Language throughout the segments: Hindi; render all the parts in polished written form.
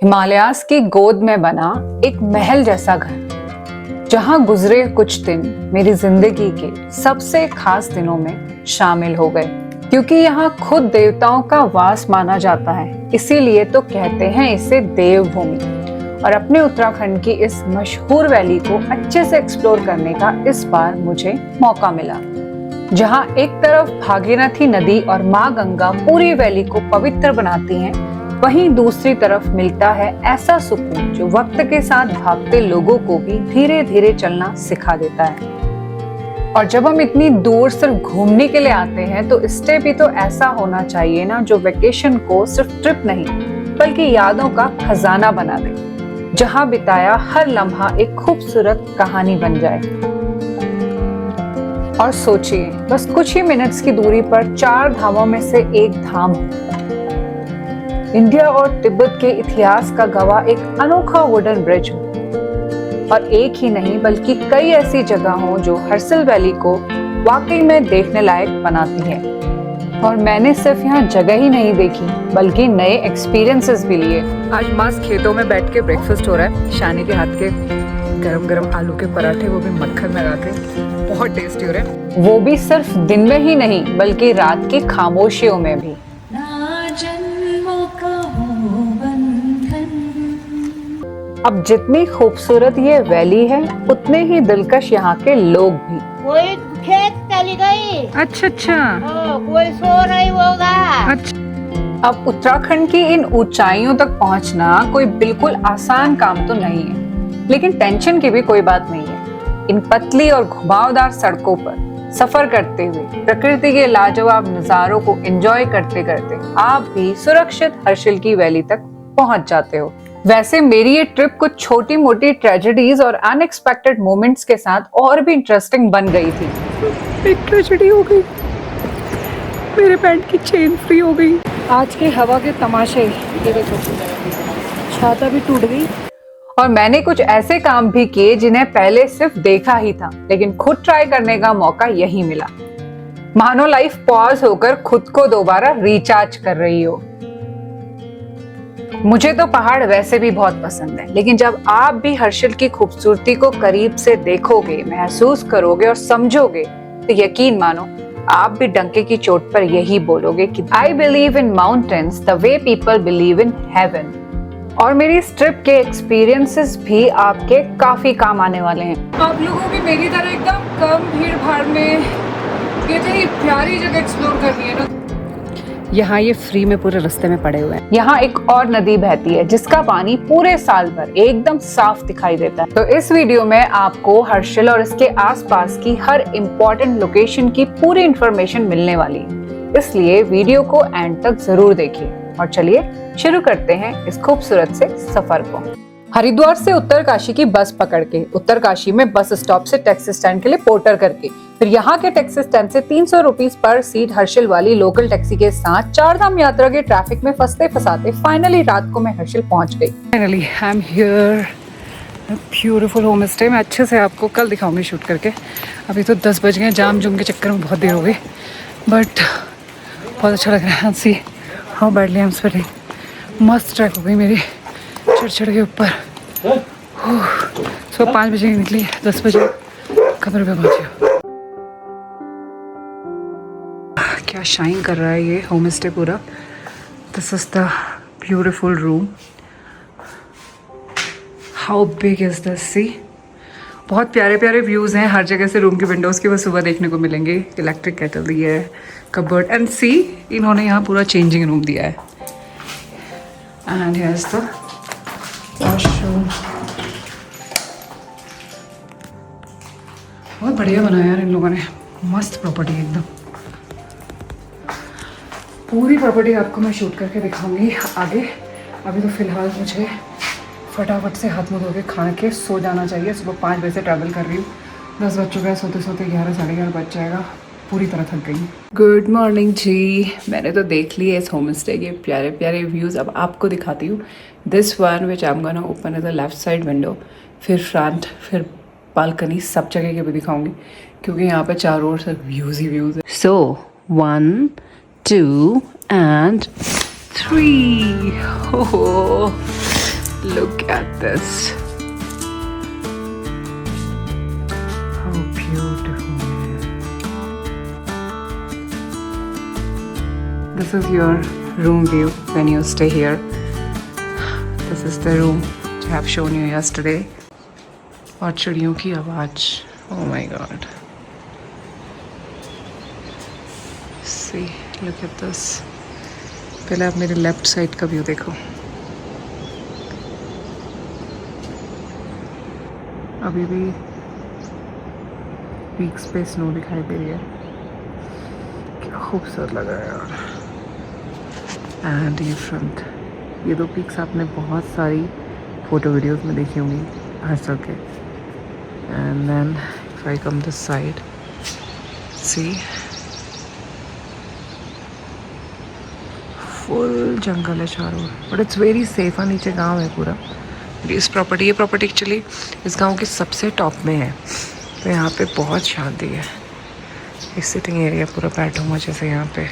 हिमालयास की गोद में बना एक महल जैसा घर, जहां गुजरे कुछ दिन मेरी जिंदगी के सबसे खास दिनों में शामिल हो गए। क्योंकि यहाँ खुद देवताओं का वास माना जाता है, इसीलिए तो कहते हैं इसे देवभूमि। और अपने उत्तराखंड की इस मशहूर वैली को अच्छे से एक्सप्लोर करने का इस बार मुझे मौका मिला, जहाँ एक तरफ भागीरथी नदी और माँ गंगा पूरी वैली को पवित्र बनाती हैं, वहीं दूसरी तरफ मिलता है ऐसा सुकून जो वक्त के साथ भागते लोगों को भी धीरे धीरे चलना सिखा देता है। और जब हम इतनी दूर सिर्फ घूमने के लिए आते हैं तो स्टे भी तो ऐसा होना चाहिए ना, जो वेकेशन को सिर्फ ट्रिप नहीं बल्कि यादों का खजाना बना दे, जहां बिताया हर लम्हा एक खूबसूरत कहानी बन जाए। और सोचिए, बस कुछ ही मिनट्स की दूरी पर 4 धामों में से एक धाम है। इंडिया और तिब्बत के इतिहास का गवाह एक अनोखा वुडन ब्रिज हो, और एक ही नहीं बल्कि कई ऐसी जगह हो जो हर्सिल वैली को वाकई में देखने लायक बनाती है। और मैंने सिर्फ यहाँ जगह ही नहीं देखी बल्कि नए एक्सपीरियंसेस भी लिए। आज मस्त खेतों में बैठ के ब्रेकफास्ट हो रहा है, शानी के हाथ के गरम गरम आलू के पराठे, वो भी मक्खन लगा के, बहुत टेस्टी हो रहे हैं। वो भी सिर्फ दिन में ही नहीं बल्कि रात की खामोशियों में भी। अब जितनी खूबसूरत ये वैली है उतने ही दिलकश यहाँ के लोग भी। कोई खेत चली गई। अच्छा, कोई सो रही होगा। अच्छा। अब उत्तराखंड की इन ऊंचाइयों तक पहुँचना कोई बिल्कुल आसान काम तो नहीं है, लेकिन टेंशन की भी कोई बात नहीं है। इन पतली और घुमावदार सड़कों पर सफर करते हुए प्रकृति के लाजवाब नजारों को एंजॉय करते करते आप भी सुरक्षित हर्षिल की वैली तक पहुंच जाते हो। वैसे मेरी ये ट्रिप कुछ छोटी मोटी ट्रेजेडीज और अनएक्सपेक्टेड मोमेंट्स के साथ और भी इंटरेस्टिंग बन गई थी। एक ट्रेजेडी हो गई, मेरे पैंट की चेन फ्री हो गई। आज के हवा के तमाशे, ये देखो, छाता भी टूट गई। और मैंने कुछ ऐसे काम भी किए जिन्हें पहले सिर्फ देखा ही था, लेकिन खुद ट्राई करने का मौका यही मिला। मानो लाइफ पॉज होकर खुद को दोबारा रिचार्ज कर रही हो। मुझे तो पहाड़ वैसे भी बहुत पसंद है, लेकिन जब आप भी हर्षिल की खूबसूरती को करीब से देखोगे, महसूस करोगे और समझोगे, तो यकीन मानो आप भी डंके की चोट पर यही बोलोगे कि I believe in mountains the way people believe in heaven. और मेरी इस ट्रिप के एक्सपीरियंसेस भी आपके काफी काम आने वाले हैं। आप लोगों भी मेरी तरह एकदम कम भीड़ भाड़ में ये इतनी प्यारी जगह एक्सप्लोर करनी है ना। यहाँ ये फ्री में पूरे रास्ते में पड़े हुए हैं। यहाँ एक और नदी बहती है जिसका पानी पूरे साल भर एकदम साफ दिखाई देता है। तो इस वीडियो में आपको हर्षिल और इसके आसपास की हर इम्पोर्टेंट लोकेशन की पूरी इंफॉर्मेशन मिलने वाली है, इसलिए वीडियो को एंड तक जरूर देखिए। और चलिए शुरू करते हैं इस खूबसूरत से सफर को। हरिद्वार से उत्तरकाशी की बस पकड़ के उत्तरकाशी में बस स्टॉप से टैक्सी स्टैंड के लिए पोर्टर करके, फिर यहाँ के टैक्सी स्टैंड से 300 रुपीज पर सीट हर्षिल वाली लोकल टैक्सी के साथ 4 धाम यात्रा के ट्रैफिक में फंसते फंसाते फाइनली रात को मैं हर्षिल पहुंच गई। Finally I am here, beautiful home stay. मैं अच्छे से आपको कल दिखाऊंगी शूट करके। अभी तो 10 बज गए, जाम जुम के चक्कर में बहुत देर हो गई, बट बहुत अच्छा लग रहा है। See how badly I am sweating. मस्त ट्रैक हो गई मेरी चढ़ के ऊपर। सुबह 5 बजे निकली, 10 बजे कमरे पे पहुंची। क्या शाइन कर रहा है ये होम स्टे पूरा। This is the beautiful room. How big is this, see. बहुत प्यारे प्यारे व्यूज हैं हर जगह से रूम की विंडोज की, वो सुबह देखने को मिलेंगे। इलेक्ट्रिक केटल दी है, कबर्ड, एंड सी इन्होंने यहाँ पूरा चेंजिंग रूम दिया है। And here is the washroom. बहुत बढ़िया बनाया यार इन लोगों ने, मस्त प्रॉपर्टी एकदम। पूरी प्रॉपर्टी आपको मैं शूट करके दिखाऊंगी आगे। अभी तो फिलहाल मुझे फटाफट से हाथ मुँह धो के खा के सो जाना चाहिए। सुबह 5 बजे से ट्रैवल कर रही हूँ, 10 बज चुका है, सोते सोते 11 साढ़े 11 बज जाएगा। पूरी तरह थक गई। गुड मॉर्निंग जी। मैंने तो देख लिए इस होम स्टे के प्यारे प्यारे व्यूज़। अब आपको दिखाती हूँ। This one which I am gonna open is the left side window, फिर फ्रंट, फिर बालकनी, सब जगह के भी दिखाऊंगी क्योंकि यहाँ पे चारों ओर सिर्फ व्यूज़ ही व्यूज़ है। सो 1 2 and 3। Look at this. How beautiful. This is your room view when you stay here. This is the room which I have shown you yesterday. और चिड़ियों की आवाज़. Oh my God. See, look at this. पहले आप मेरे लेफ्ट साइड का व्यू देखो. अभी भी पीक्स पे स्नो दिखाई दे रही है. क्या खूबसूरत लगा है यार. एंड ये फ्रंट, ये दो पीक्स आपने बहुत सारी फोटो वीडियोस में देखी होंगी हर्षल के. And then if I come this side, see full जंगल है चारों, बट इट्स वेरी सेफ. नीचे गांव है पूरा. इस प्रॉपर्टी, ये प्रॉपर्टी एक्चुअली इस गांव के सबसे टॉप में है. तो यहाँ पे बहुत शांति है. इस सिटिंग एरिया पूरा बैठो मजे से यहाँ पे.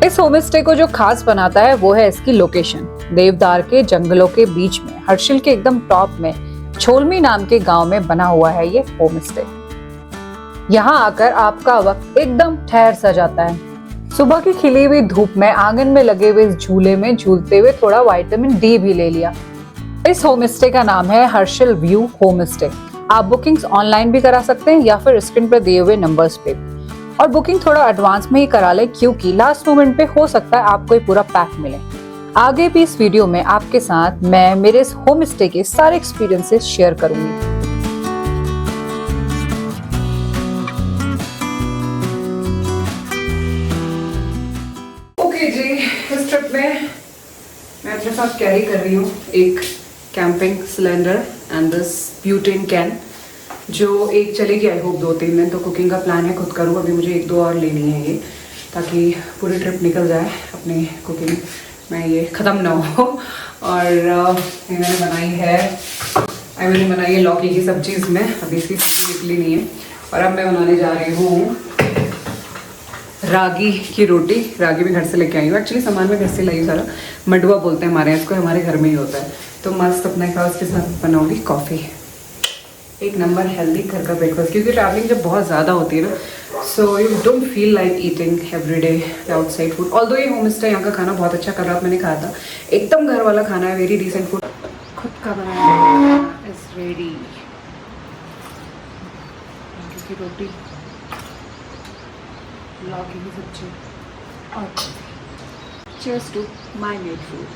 इस होम स्टे को जो खास बनाता है वो है इसकी लोकेशन. देवदार के जंगलों के बीच में हर्षिल के एकदम टॉप में छोलमी नाम के गांव में बना हुआ है ये होम स्टे. यहाँ आकर आपका वक्त एकदम ठहर सा जाता है. सुबह की खिली हुई धूप में आंगन में लगे हुए इस झूले में झूलते हुए थोड़ा विटामिन डी भी ले लिया. इस होम स्टे का नाम है हर्षिल व्यू होम स्टे. आप बुकिंग्स ऑनलाइन भी करा सकते हैं या फिर स्क्रीन पर दिए हुए नंबर्स पे. और बुकिंग थोड़ा एडवांस में ही करा ले, क्योंकि लास्ट मोमेंट पे हो सकता है आपको ये पूरा पैक मिले. आगे भी इस वीडियो में आपके साथ मैं मेरे इस होम स्टे के सारे एक्सपीरियंसेस शेयर करूंगी. ओके जी, इस ट्रिप में मैं अपने साथ कैरी कर रही हूँ एक camping cylinder and this butane can, जो एक चलेगी आई होप 2-3 दिन. तो कुकिंग का प्लान है खुद करूँ. अभी मुझे 1-2 और लेनी है ये, ताकि पूरी ट्रिप निकल जाए अपनी कुकिंग में ये ख़त्म ना हो. और ये मैंने बनाई है लौकी की सब्जी. इसमें अभी इसकी सब्जी निकली नहीं है. और अब मैं बनाने जा रही हूँ रागी की रोटी. रागी भी घर से लेके आई हूँ. एक्चुअली सामान में घर से लाई सारा. मडुआ बोलते हैं हमारे यहाँ इसको, हमारे घर में ही होता है. तो मस्त अपने का उसके साथ बनाऊंगी कॉफ़ी. एक नंबर हेल्दी घर का ब्रेकफास्ट, क्योंकि ट्रैवलिंग जब बहुत ज़्यादा होती है ना, so you don't feel like eating every day outside food. Although ये होम स्टे यहाँ का खाना बहुत अच्छा. कल रात मैंने खाया था, एकदम घर वाला खाना है. Very decent food. खुद का बनाया इज रेडी. रागी की रोटी, लौकी की सब्जी और cheers to my made food,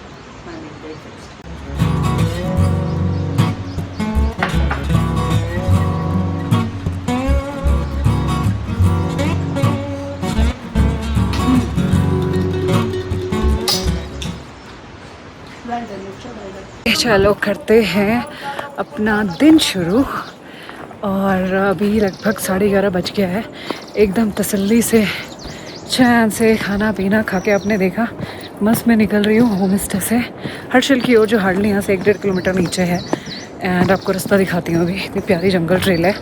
my made breakfast. चलो करते हैं अपना दिन शुरू. और अभी लगभग 11:30 बज गया है. एकदम तसल्ली से चैन से खाना पीना खा के आपने देखा मस्त मैं निकल रही हूँ होम स्टे से हर्षिल की ओर, जो हार्डली यहाँ से 1-1.5 किलोमीटर नीचे है. एंड आपको रास्ता दिखाती हूँ. अभी इतनी प्यारी जंगल ट्रेल है.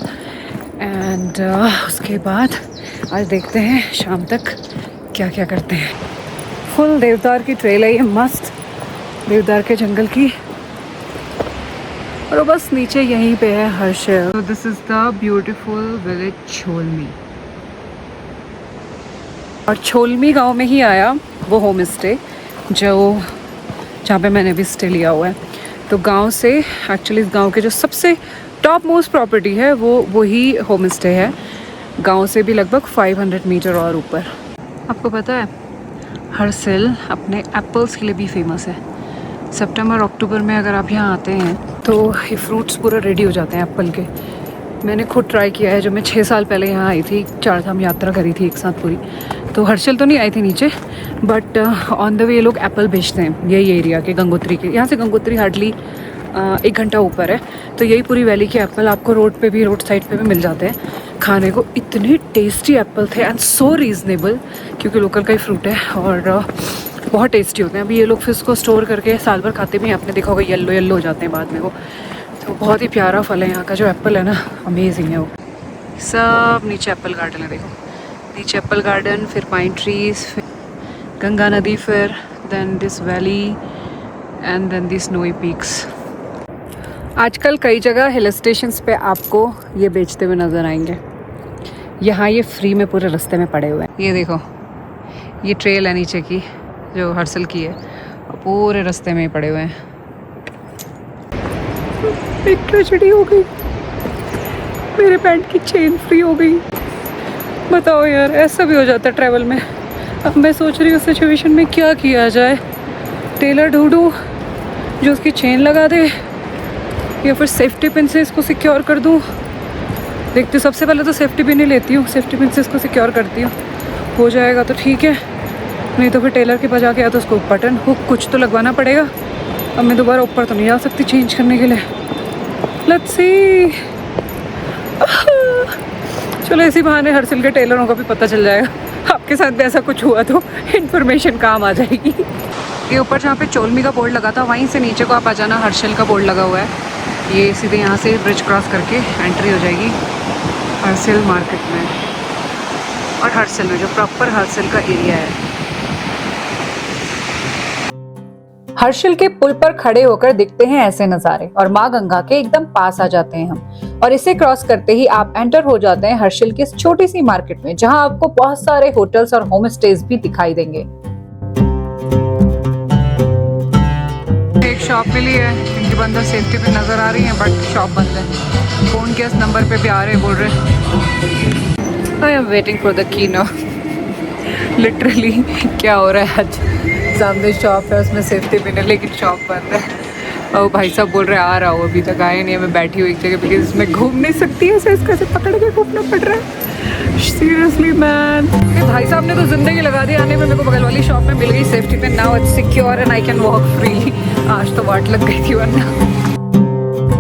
एंड उसके बाद आज देखते हैं शाम तक क्या क्या करते हैं. फुल देवदार की ट्रेल है ये, मस्त देवदार के जंगल की. और बस नीचे यहीं पे है हर्षिल. तो this is the beautiful village Chholmi. और छोलमी गांव में ही आया वो होम स्टे जहाँ पे मैंने भी स्टे लिया हुआ है. तो गांव से एक्चुअली इस गांव के जो सबसे टॉप मोस्ट प्रॉपर्टी है वो ही होम स्टे है. गांव से भी लगभग 500 मीटर और ऊपर. आपको पता है हर्षिल अपने एप्पल्स के लिए भी फेमस है. सितंबर अक्टूबर में अगर आप यहाँ आते हैं तो ये फ्रूट्स पूरा रेडी हो जाते हैं एप्पल के. मैंने खुद ट्राई किया है. जब मैं 6 साल पहले यहाँ आई थी, 4 धाम यात्रा करी थी एक साथ पूरी, तो हर्षिल तो नहीं आई थी नीचे, बट ऑन द वे ये लोग एप्पल बेचते हैं यही एरिया के, गंगोत्री के. यहाँ से गंगोत्री हार्डली 1 घंटा ऊपर है. तो यही पूरी वैली के एप्पल आपको रोड साइड पे भी मिल जाते हैं खाने को. इतने टेस्टी एप्पल थे एंड सो रीज़नेबल, क्योंकि लोकल का ही फ्रूट है और बहुत टेस्टी होते हैं. अभी ये लोग फिर इसको स्टोर करके साल भर खाते भी हैं. आपने देखा होगा येलो हो जाते हैं बाद में वो. तो बहुत ही प्यारा फल है यहाँ का जो एप्पल है ना, अमेजिंग है वो. सब नीचे एप्पल गार्डन है. देखो नीचे एप्पल गार्डन, फिर पाइन ट्रीज, फिर गंगा नदी, फिर then this valley and then the snowy peaks. आजकल कई जगह हिल स्टेशंस पे आपको ये बेचते हुए नज़र आएंगे। यहाँ ये फ्री में पूरे रास्ते में पड़े हुए हैं। ये देखो, ये ट्रेल है नीचे की जो हर्सल की है, और पूरे रास्ते में ही पड़े हुए हैं। एक ट्रेजेडी हो गई, मेरे पैंट की चेन फ्री हो गई। बताओ यार, ऐसा भी हो जाता है ट्रैवल में। अब मैं सोच रही हूँ सिचुएशन में क्या किया जाए। टेलर ढूंढूँ जो उसकी चेन लगा दे, या फिर सेफ्टी पिन से इसको सिक्योर कर दूँ। देखती हूँ, सबसे पहले तो सेफ्टी पिन ही लेती हूँ, सेफ्टी पिन से इसको सिक्योर करती हूँ। हो जाएगा तो ठीक है, नहीं तो फिर टेलर के पास जाके या तो उसको बटन हुक कुछ तो लगवाना पड़ेगा। अब मैं दोबारा ऊपर तो नहीं जा सकती चेंज करने के लिए। Let's see. चलो इसी बहाने हर्षल के टेलरों का भी पता चल जाएगा। आपके साथ भी ऐसा कुछ हुआ तो इन्फॉर्मेशन काम आ जाएगी। ये ऊपर जहाँ पे चोलमी का बोर्ड लगा था, वहीं से नीचे को आप आ जाना, हर्षल का बोर्ड लगा हुआ है। ये सीधे यहाँ से ब्रिज क्रॉस करके एंट्री हो जाएगी हर्षल मार्केट में, और हर्षल में जो प्रॉपर हर्षल का एरिया है। हर्षल के पुल पर खड़े होकर दिखते हैं ऐसे नज़ारे, और माँ गंगा के एकदम पास आ जाते हैं हम। और इसे क्रॉस करते ही आप एंटर हो जाते हैं हर्षल की इस छोटी सी मार्केट में, जहाँ आपको बहुत सारे होटल्स और होम स्टेज भी दिखाई देंगे। एक शॉप मिली है, इनके बंदा सेफ्टी पे नजर आ रही है, बट शॉप बंद है। फोन के इस नंबर पे भी आ रहे, बोल रहे I am waiting for the key now. Literally क्या हो रहा है आज, सामने शॉप है, उसमें सेफ्टी पिन है, लेकिन शॉप बंद है। और भाई साहब बोल रहे आ रहा हूँ, अभी तक आए नहीं है। मैं बैठी हुई एक जगह बिकॉज इसमें घूम नहीं सकती है, इसका से पकड़ के घूमना पड़ रहा है। सीरियसली मैन, भाई साहब ने तो जिंदगी लगा दी आने में। मेरे को बगल वाली शॉप में मिल गई safety pin, now it's secure and I can walk freely. आज तो वाट लग गई थी वरना।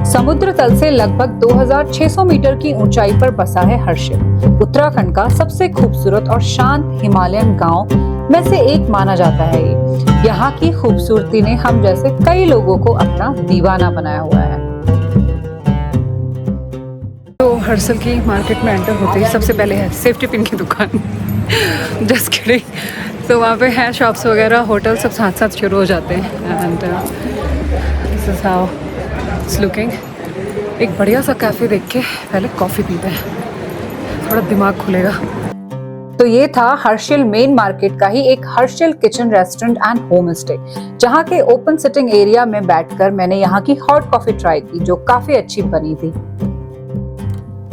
समुद्र तल से लगभग 2600 मीटर की ऊंचाई पर बसा है हर्षल। उत्तराखंड का सबसे खूबसूरत और शांत हिमालयन गांव में से एक माना जाता है ये। यहाँ की खूबसूरती ने हम जैसे कई लोगों को अपना दीवाना बनाया हुआ है। तो हर्षल की मार्केट में एंटर होते ही सबसे पहले है सेफ्टी पिन की दुकान। Just kidding. तो वहाँ पे है शॉप्स वगैरह, होटल सब साथ साथ शुरू हो जाते हैं। And this is how it's looking. एक बढ़िया सा कैफे देख के पहले कॉफ़ी पीते हैं, थोड़ा दिमाग खुलेगा। तो ये था हर्षल मेन मार्केट का ही एक Harshal kitchen restaurant and home stay, जहाँ के ओपन सिटिंग एरिया में बैठकर मैंने यहाँ की हॉट कॉफी ट्राई की, जो काफी अच्छी बनी थी।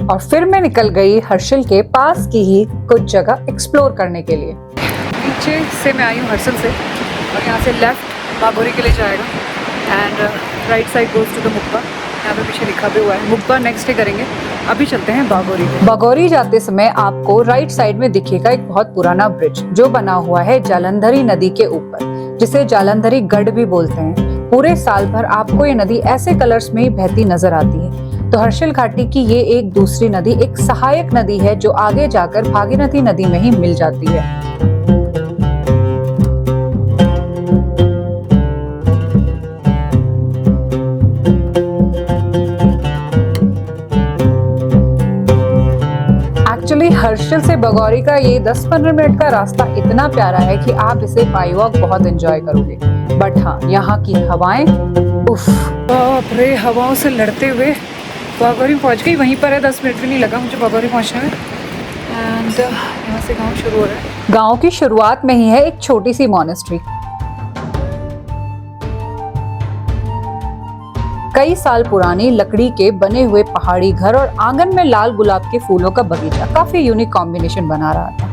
और फिर मैं निकल गई हर्षल के पास की ही कुछ जगह एक्सप्लोर करने के लिए। नीचे से मैं आई हूँ हर्षल से, और यहाँ से लेफ्ट बागोरी के लिए जाएगा and right side goes to the Mukhba. यहाँ पे पीछे लिखा भी हुआ है मुक्बा नेक्स्ट डे करेंगे। अभी चलते हैं बागोरी। बागोरी जाते समय आपको राइट साइड में दिखेगा एक बहुत पुराना ब्रिज, जो बना हुआ है जालंधरी नदी के ऊपर, जिसे जालंधरी गढ़ भी बोलते हैं। पूरे साल भर आपको ये नदी ऐसे कलर्स में ही बहती नजर आती है। तो हर्षल घाटी की ये एक दूसरी नदी एक सहायक नदी है, जो आगे जाकर भागीरथी नदी में ही मिल जाती है। एक्चुअली हर्षल से बागोरी का ये 10-15 मिनट का रास्ता इतना प्यारा है कि आप इसे बाई वॉक बहुत एंजॉय करोगे। बट हाँ, यहाँ की हवाएं, उफ, बाप रे, हवाओं से लड़ते हुए बागोरी पहुँच गई। वहीं पर है, 10 मिनट भी नहीं लगा मुझे बागोरी पहुँचने में। एंड यहाँ से गाँव शुरू हो रहा है। गाँव की शुरुआत में ही है एक छोटी सी मॉनेस्ट्री। कई साल पुरानी लकड़ी के बने हुए पहाड़ी घर और आंगन में लाल गुलाब के फूलों का बगीचा काफी यूनिक कॉम्बिनेशन बना रहा था।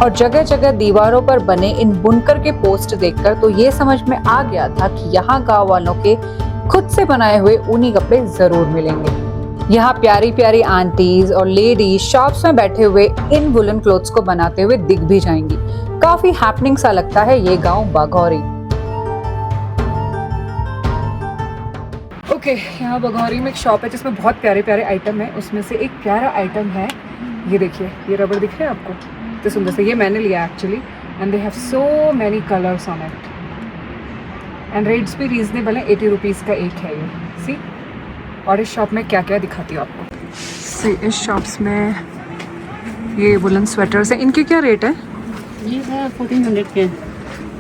और जगह जगह दीवारों पर बने इन बुनकर के पोस्ट देखकर तो ये समझ में आ गया था कि यहाँ गांव वालों के खुद से बनाए हुए ऊनी कपड़े जरूर मिलेंगे। यहाँ प्यारी प्यारी आंटीज और लेडीज शॉप्स में बैठे हुए इन वुलन क्लोथ्स को बनाते हुए दिख भी जाएंगी। काफी हैपनिंग सा लगता है ये गाँव बागोरी। ओके, यहाँ बागोरी में एक शॉप है जिसमें बहुत प्यारे प्यारे आइटम है। उसमें से एक प्यारा आइटम है, ये देखिए, ये रबड़ दिख रहा है आपको, इतने सुंदर से। ये मैंने लिया actually, and they have so many colours on it, and rates भी रीजनेबल है। 80 रुपीज़ का एक है ये, सी। और इस शॉप में क्या क्या दिखाती हूँ आपको। सी, इस शॉप्स में ये वुलन स्वेटर्स हैं। इनके क्या रेट है? ये है 1400 के।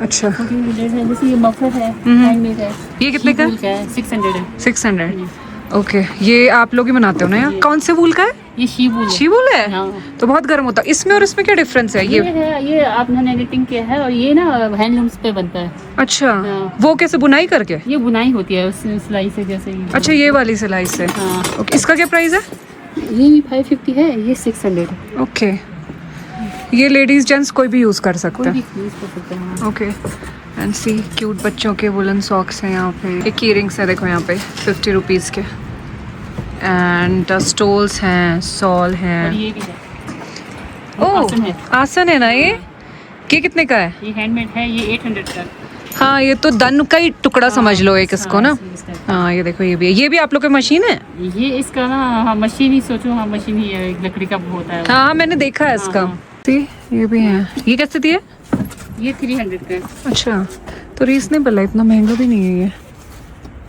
अच्छा, जैसे ये मफलर है, हैंडमेड है। ये कितने का? She-wool है, 600 है। 600। ओके, ये आप लोग ही बनाते हो ना यार? कौन से वूल का है? ये शी-wool है। शी वूल है? हाँ। तो बहुत गर्म होता है। इसमें और इसमें क्या डिफरेंस है? ये है, ये आपने नेटिंग किया है और ये ना हैंडलूम्स पे बनता है। अच्छा, हाँ। वो कैसे बुनाई करके? ये बुनाई होती है उस सिलाई से जैसे ये। अच्छा, ये वाली सिलाई से। हाँ। ओके, इसका क्या प्राइस है? ये भी 550 है, ये 600 है। ओके, ये लेडीज जेंट्स कोई भी यूज कर सकते कोई भी हैं। यूज कर सकते हैं। ओके, एंड सी क्यूट बच्चों के वुलन सॉक्स हैं यहाँ पे। ये की रिंग्स है, देखो यहाँ पे 50 रुपीज़ के। एंड स्टोल्स हैं, सॉल और हैं। ये भी है। ओह, आसन है। आसन है ना ये? कितने का है? ये हैंडमेड है, ये 800 का। हाँ, ये तो दन का ही टुकड़ा समझ लो एक इसको ना। इस टाइप का। हाँ, ये देखो, ये भी है। ये भी आप लोग की मशीन है? ये इसका ना, हाँ, मशीन ही सोचो। हाँ, मशीन ही है, लकड़ी का होता है वो। हाँ, मैंने देखा है इसका। हाँ। सी, ये भी है। ये कैसे दिए? ये 300 का है। अच्छा, तो रीजनेबल है, इतना महंगा भी नहीं है ये।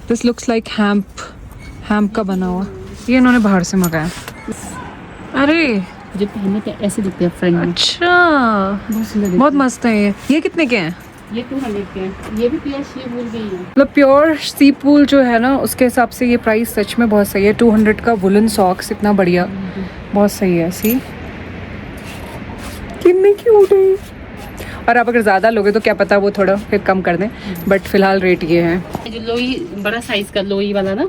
दिस लुक्स लाइक हैम्प का बना हुआ। ये इन्होंने बाहर से मंगाया। अरे जो पहनने के ऐसे दिखते हैं फ्रंट में, अच्छा, बहुत सुंदर दिखते बहुत मस्त है ये कितने के हैं? हैं। ये 200 के हैं। ये भी प्योर शी-वूल के ही है। मतलब प्योर सी वूल जो है ना, उसके हिसाब से ये प्राइस सच में बहुत सही है। 200 का वुलन सॉक्स, इतना बढ़िया, बहुत सही है। सी, कितनी क्यूट है। और आप अगर ज़्यादा लोगे तो क्या पता वो थोड़ा फिर कम कर दें, बट फिलहाल रेट ये है। जो लोई, बड़ा साइज का लोई वाला ना,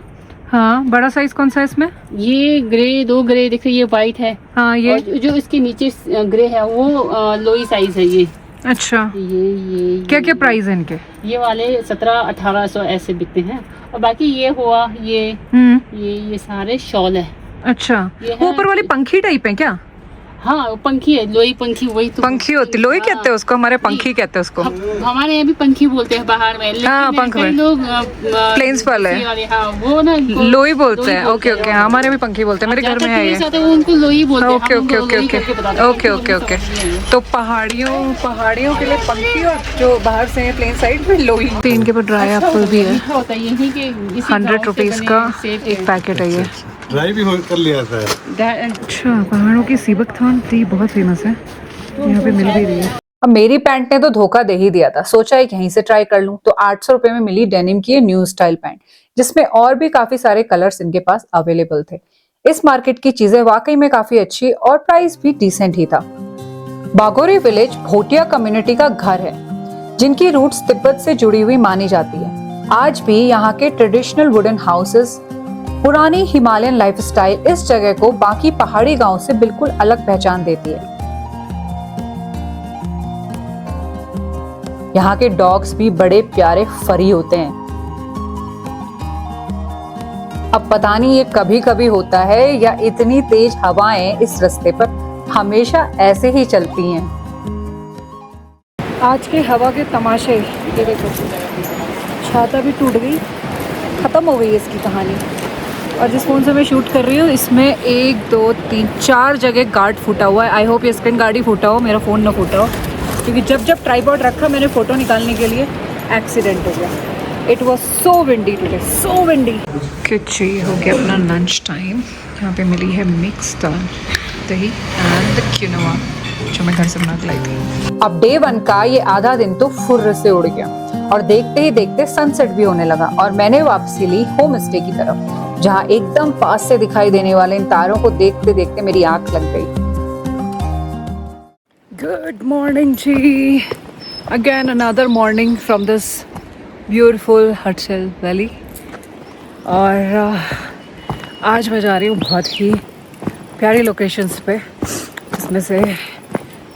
हाँ, बड़ा साइज कौन सा है इसमें? ये ग्रे, 2 ग्रे दिख रही है, ये वाइट है। हाँ, ये और जो इसके नीचे ग्रे है वो लोई साइज है। ये अच्छा, ये क्या क्या प्राइस है इनके? ये वाले 1700-1800 ऐसे बिकते हैं। और बाकी ये हुआ, ये सारे शॉल है। अच्छा, ये है- ऊपर वाली पंखी टाइप है क्या? हाँ, वो पंखी है, लोई पंखी, वही तो पंखी होती, लोई हाँ। कहते हैं उसको, हमारे पंखी कहते हैं उसको। हमारे यहाँ भी पंखी बोलते हैं बाहर में, लेकिन हाँ, पंख कई में। लोग प्लेन्स वाले। हाँ, वो ना लोई बोलते हैं। ओके ओके, हमारे भी पंखी बोलते हैं, मेरे घर में है ये। वो उनको लोई बोलते हैं। ओके हम ओके उनको ओके लोई ओके करके बताते हैं, ओके क्योंकि ओके उनको ओके। समझ नहीं है। तो पहाड़ियों के लिए पंखी, और जो बाहर से है प्लेन साइड में लोई। तो इनके पास ड्राई एप्पल भी है, मीठा होता है, यही के इसी 100 गाँव से रुपीज़ बने का सेब एक है। पैकेट है ये। ड्राई भी कर लिया था। अच्छा, पहाड़ों की सीबक थान टी बहुत फेमस है, यहाँ पे मिल भी रही है। अब मेरी पैंट ने तो धोखा दे ही दिया था, सोचा है यहीं से ट्राई कर लूं। तो 800 रुपए में मिली डेनिम की ये न्यू स्टाइल पैंट, जिसमें और भी काफी सारे कलर्स इनके पास अवेलेबल थे। इस मार्केट की चीजें वाकई में काफी अच्छी और प्राइस भी डिसेंट ही था। बागोरी विलेज भोटिया कम्युनिटी का घर है, जिनकी रूट्स तिब्बत से जुड़ी हुई मानी जाती है। आज भी यहाँ के ट्रेडिशनल वुडन हाउसेस, पुरानी हिमालयन लाइफस्टाइल इस जगह को बाकी पहाड़ी गांव से बिल्कुल अलग पहचान देती है। यहाँ के डॉग्स भी बड़े प्यारे फरी होते हैं। अब पता नहीं ये कभी कभी होता है या इतनी तेज हवाएं इस रास्ते पर हमेशा ऐसे ही चलती हैं। आज के हवा के तमाशे, ये देखो, छाता भी टूट गई, खत्म हो गई इसकी कहानी। और जिस फोन से मैं शूट कर रही हूँ इसमें 1 2 3 4 जगह गार्ड फूटा हुआ है। आई होप ये स्क्रीन गार्ड ही फूटा हो, मेरा फ़ोन ना फूटा हो, क्योंकि जब ट्राइपॉड रखा मैंने फ़ोटो निकालने के लिए, एक्सीडेंट हो गया। It was so windy today, so windy. कुछ हो गया अपना लंच टाइम। यहाँ पे मिली है मिक्स दाल, दही एंड क्विनोआ, जो मैं घर से बना के लाई थी। अब डे 1 का ये आधा दिन तो फुर्र से उड़ गया, और देखते ही देखते सनसेट भी होने लगा। और मैंने वापसी ली होम स्टे की तरफ, जहाँ एकदम पास से दिखाई देने वाले इन तारों को देखते देखते मेरी आंख लग गई। गुड मॉर्निंग जी, again another morning from this beautiful Harsil valley. और आज मैं जा रही हूँ बहुत ही प्यारी लोकेशंस पे, जिसमें से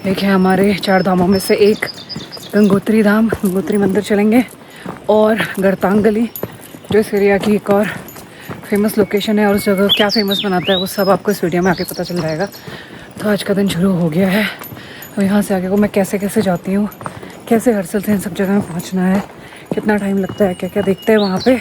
एक है हमारे 4 धामों में से एक गंगोत्री धाम, गंगोत्री मंदिर चलेंगे, और गरतांग गली, जो इस एरिया की एक और फेमस लोकेशन है। और उस जगह क्या फेमस बनाता है वो सब आपको इस वीडियो में आके पता चल जाएगा। तो आज का दिन शुरू हो गया है। और यहाँ से आगे को मैं कैसे कैसे जाती हूँ, कैसे हर्षल से इन सब जगह में पहुँचना है, कितना टाइम लगता है, क्या क्या देखते हैं वहाँ पे,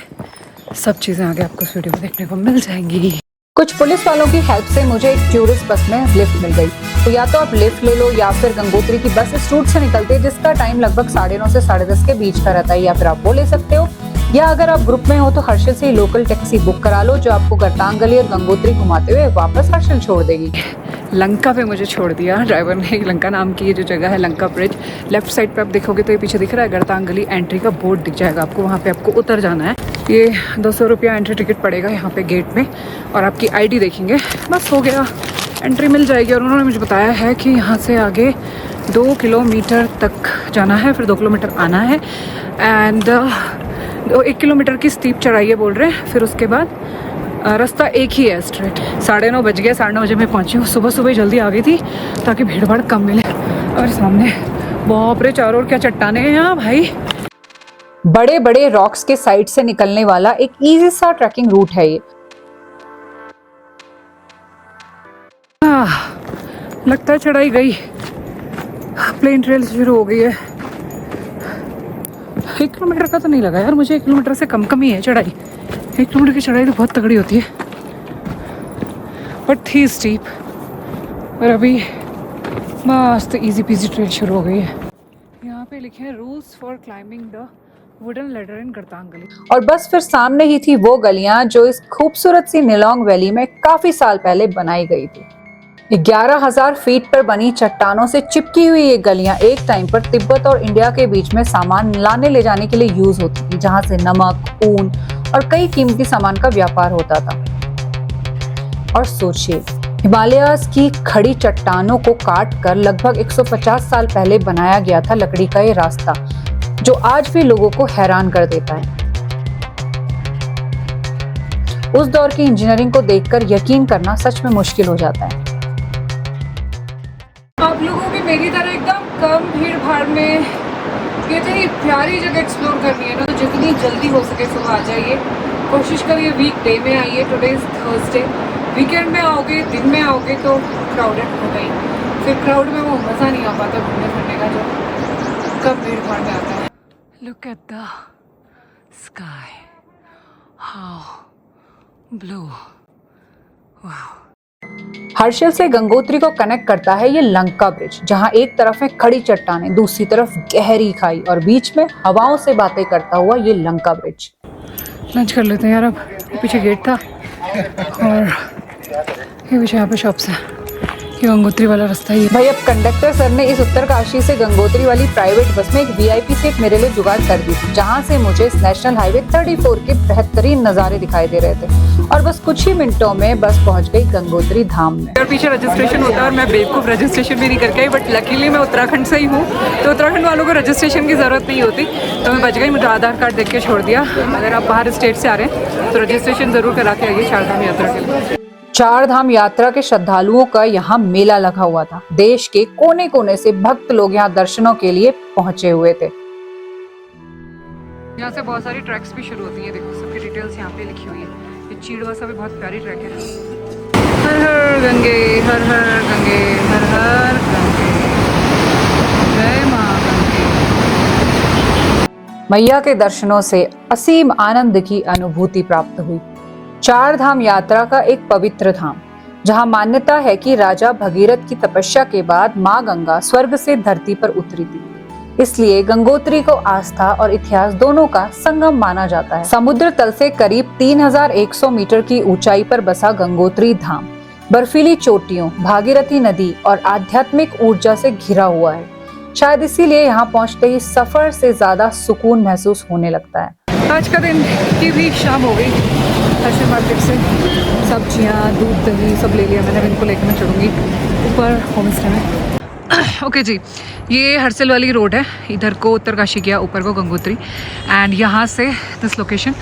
सब चीज़ें आगे आपको इस वीडियो में देखने को मिल जाएंगी। कुछ पुलिस वालों की हेल्प से मुझे एक टूरिस्ट बस में लिफ्ट मिल गई। तो या तो आप लिफ्ट ले लो, या फिर गंगोत्री की बस इस रूट से निकलती है, जिसका टाइम लगभग 9:30 से 10:30 के बीच का रहता है, या फिर आप वो ले सकते हो, या अगर आप ग्रुप में हो तो हर्षल से ही लोकल टैक्सी बुक करा लो जो आपको गर्तांग गली और गंगोत्री घुमाते हुए वापस हर्षल छोड़ देगी। लंका पे मुझे छोड़ दिया ड्राइवर ने। लंका नाम की ये जो जगह है, लंका ब्रिज, लेफ्ट साइड पे आप देखोगे तो ये पीछे दिख रहा है गर्तांग गली, एंट्री का बोर्ड दिख जाएगा आपको, वहाँ पे आपको उतर जाना है। ये 200 रुपया एंट्री टिकट पड़ेगा यहाँ पे गेट में, और आपकी ID देखेंगे, बस हो गया, एंट्री मिल जाएगी। और उन्होंने मुझे बताया है कि यहाँ से आगे 2 किलोमीटर तक जाना है, फिर 2 किलोमीटर आना है, एंड 1 किलोमीटर की स्टीप चढ़ाई है बोल रहे हैं। फिर उसके बाद रास्ता एक ही है स्ट्रेट। 9:30 बज गए, 9:30 बजे मैं पहुंची हूँ। सुबह सुबह जल्दी आ गई थी ताकि भीड़ भाड़ कम मिले। और सामने बाप रे, चारों ओर क्या चट्टाने हैं यहाँ भाई। बड़े बड़े रॉक्स के साइड से निकलने वाला एक इजी सा ट्रैकिंग रूट है ये। लगता है चढ़ाई गई, प्लेन ट्रेल शुरू हो गई है। 1 किलोमीटर का तो नहीं लगा यार मुझे, 1 किलोमीटर से कम ही है चढ़ाई। 1 किलोमीटर की चढ़ाई तो बहुत तगड़ी होती है, बट थी स्टीप। और अभी मस्त इजी पीजी ट्रेल शुरू हो गई है। यहाँ पे लिखे हैं rules for climbing the wooden ladder in Gartang Gali. और बस फिर सामने ही थी वो गलियां जो इस खूबसूरत सी निलोंग वैली में काफी साल पहले बनाई गई थी। 11,000 फीट पर बनी चट्टानों से चिपकी हुई ये गलियां एक टाइम पर तिब्बत और इंडिया के बीच में सामान लाने ले जाने के लिए यूज होती थी, जहां से नमक, ऊन और कई कीमती सामान का व्यापार होता था। और सोचिए, हिमालयाज की खड़ी चट्टानों को काट कर लगभग 150 साल पहले बनाया गया था लकड़ी का ये रास्ता, जो आज भी लोगों को हैरान कर देता है। उस दौर की इंजीनियरिंग को देखकर यकीन करना सच में मुश्किल हो जाता है। आप लोगों भी मेरी तरह एकदम कम भीड़ भाड़ में ये इतनी प्यारी जगह एक्सप्लोर करनी है ना, तो जितनी जल्दी हो सके सुबह आ जाइए। कोशिश करिए वीकडे में आइए, टुडे इज थर्सडे। वीकेंड में आओगे, दिन में आओगे तो क्राउडेड होगा ही, फिर क्राउड में वो मज़ा नहीं आ पाता घूमने फिरने का जो कम भीड़ भाड़ में आता है। Look at the sky, how blue, wow. Harshal से गंगोत्री को कनेक्ट करता है ये लंका ब्रिज, जहां एक तरफ है खड़ी चट्टानें, दूसरी तरफ गहरी खाई और बीच में हवाओं से बातें करता हुआ ये लंका ब्रिज। लंच कर लेते हैं यार। अब पीछे गेट था और ये पीछे यहाँ पे शॉप्स है। ये गंगोत्री वाला रास्ता ही है भाई। अब कंडक्टर सर ने इस उत्तरकाशी से गंगोत्री वाली प्राइवेट बस में एक VIP सीट मेरे लिए जुगाड़ कर दी थी, जहाँ से मुझे इस नेशनल हाईवे 34 के बेहतरीन नज़ारे दिखाई दे रहे थे। और बस कुछ ही मिनटों में बस पहुंच गई गंगोत्री धाम में। और पीछे रजिस्ट्रेशन होता है और मैं बेवकूफ़ रजिस्ट्रेशन भी नहीं करके आई, बट लकीली मैं उत्तराखंड से ही हूँ, तो उत्तराखंड वालों को रजिस्ट्रेशन की ज़रूरत नहीं होती, तो मैं बच गई। मुझे आधार कार्ड देख के छोड़ दिया। अगर आप बाहर स्टेट से आ रहे हैं तो रजिस्ट्रेशन ज़रूर करा के आइए चारधाम यात्रा के लिए। चारधाम यात्रा के श्रद्धालुओं का यहाँ मेला लगा हुआ था। देश के कोने कोने से भक्त लोग यहाँ दर्शनों के लिए पहुंचे हुए थे। यहाँ से बहुत सारी ट्रैक्स भी शुरू होती हैं, देखो सबकी डिटेल्स यहाँ पे लिखी हुई है। ये चीड़वासा भी बहुत प्यारी ट्रैक है। हर हर गंगे, हर हर गंगे, हर हर गंगे, जय मां गंगे। मैया के दर्शनों से असीम आनंद की अनुभूति प्राप्त हुई। चारधाम यात्रा का एक पवित्र धाम, जहां मान्यता है कि राजा भगीरथ की तपस्या के बाद मां गंगा स्वर्ग से धरती पर उतरी थी, इसलिए गंगोत्री को आस्था और इतिहास दोनों का संगम माना जाता है। समुद्र तल से करीब 3100 मीटर की ऊंचाई पर बसा गंगोत्री धाम बर्फीली चोटियों, भागीरथी नदी और आध्यात्मिक ऊर्जा से घिरा हुआ है। शायद इसीलिए यहाँ पहुँचते ही सफर से ज्यादा सुकून महसूस होने लगता है। आज का दिन की भी शाम हो गई। हर्षल मार्केट से सब्जियाँ, दूध, दही सब ले लिया मैंने। इनको लेकर मैं चढ़ूँगी ऊपर होम स्टे में। ओके जी, ये हर्षल वाली रोड है, इधर को उत्तरकाशी गया, ऊपर को गंगोत्री, एंड यहाँ से दिस लोकेशन,